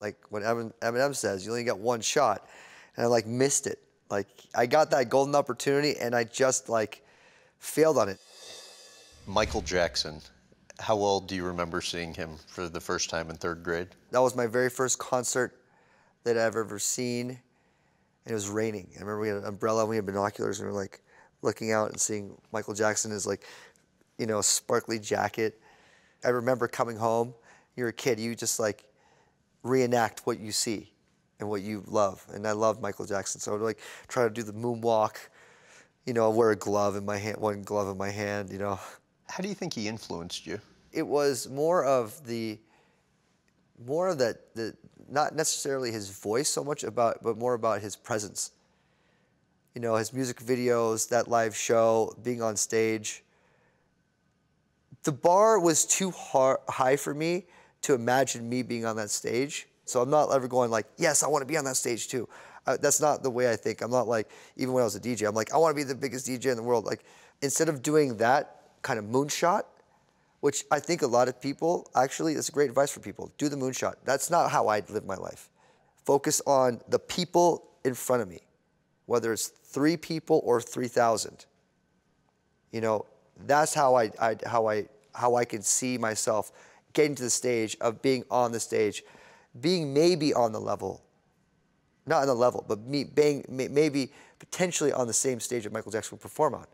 Like when Eminem says, you only get one shot. And I like missed it. Like I got that golden opportunity and I just like failed on it. Michael Jackson, how well do you remember seeing him for the first time in third grade? That was my very first concert that I've ever seen. And it was raining. I remember we had an umbrella, we had binoculars, and we were like looking out and seeing Michael Jackson in his like, you know, sparkly jacket. I remember coming home, you're a kid, you just like reenact what you see and what you love. And I loved Michael Jackson. So I would like try to do the moonwalk, you know, wear a glove in my hand, one glove in my hand, you know. How do you think he influenced you? It was more of that, not necessarily his voice so much about, but more about his presence. You know, his music videos, that live show, being on stage. The bar was too high for me to imagine me being on that stage. So I'm not ever going like, yes, I want to be on that stage too. That's not the way I think. I'm not like, even when I was a DJ, I'm like, I want to be the biggest DJ in the world. Like, instead of doing that kind of moonshot, which I think a lot of people, actually, it's great advice for people. Do the moonshot. That's not how I live my life. Focus on the people in front of me, whether it's 3 people or 3,000. You know, that's how I can see myself getting to the stage, of being on the stage, being maybe on the level, not on the level, but me being maybe potentially on the same stage that Michael Jackson would perform on.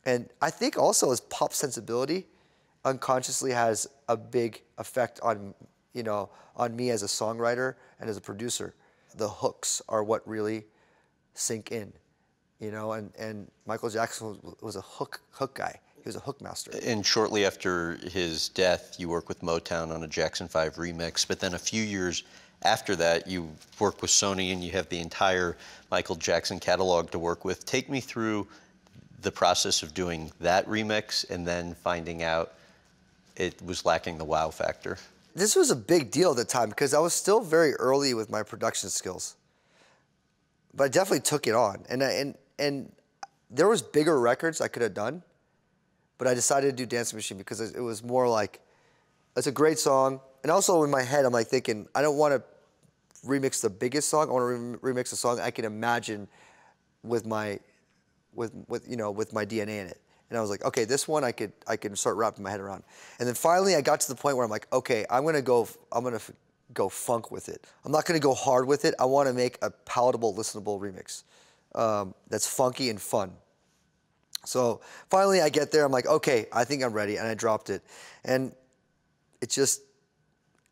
And I think also his pop sensibility unconsciously has a big effect on, you know, on me as a songwriter and as a producer. The hooks are what really sink in, you know, and Michael Jackson was a hook guy. He was a hook master. And shortly after his death, you worked with Motown on a Jackson 5 remix, but then a few years after that, you worked with Sony and you have the entire Michael Jackson catalog to work with. Take me through the process of doing that remix and then finding out it was lacking the wow factor. This was a big deal at the time because I was still very early with my production skills. But I definitely took it on. And there was bigger records I could have done, but I decided to do Dancing Machine because it was more like, it's a great song. And also in my head, I'm like thinking, I don't want to remix the biggest song. I want to remix a song I can imagine with my DNA in it. And I was like, okay, this one I can start wrapping my head around. And then finally I got to the point where I'm like, okay, I'm gonna go funk with it. I'm not gonna go hard with it. I want to make a palatable, listenable remix that's funky and fun. So finally I get there, I'm like, okay, I think I'm ready, and I dropped it. And it just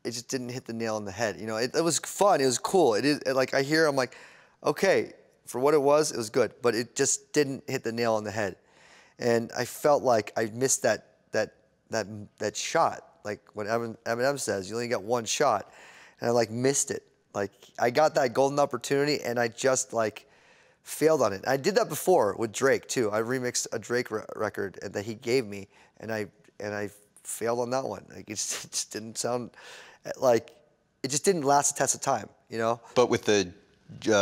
didn't hit the nail on the head. You know, it was fun, it was cool. Like I hear, I'm like, okay, for what it was good, but it just didn't hit the nail on the head. And I felt like I missed that shot. Like when Eminem says, you only get one shot. And I like missed it. Like I got that golden opportunity and I just like failed on it. I did that before with Drake too. I remixed a Drake record that he gave me, and I failed on that one. Like it just didn't sound like, it just didn't last the test of time, you know? But with the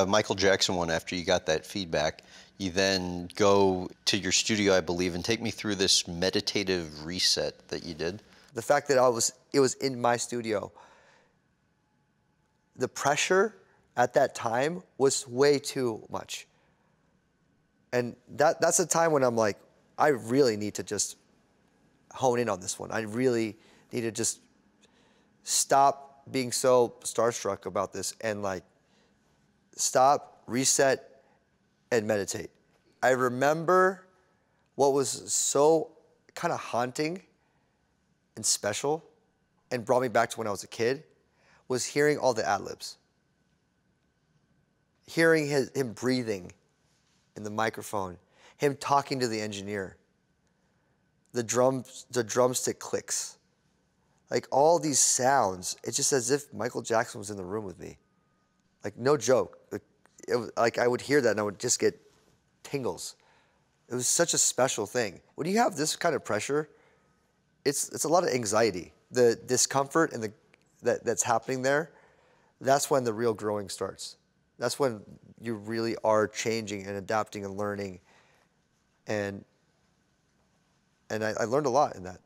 Michael Jackson one, after you got that feedback, you then go to your studio, I believe, and take me through this meditative reset that you did. The fact that it was in my studio, the pressure at that time was way too much. And that's a time when I'm like, I really need to just hone in on this one. I really need to just stop being so starstruck about this and like stop, reset, and meditate. I remember what was so kind of haunting and special and brought me back to when I was a kid was hearing all the ad-libs. Hearing him breathing in the microphone, him talking to the engineer, the drumstick clicks, like all these sounds. It's just as if Michael Jackson was in the room with me. Like no joke. Like I would hear that and I would just get tingles. It was such a special thing. When you have this kind of pressure, it's a lot of anxiety. The discomfort and that's happening there, that's when the real growing starts. That's when you really are changing and adapting and learning. And I learned a lot in that.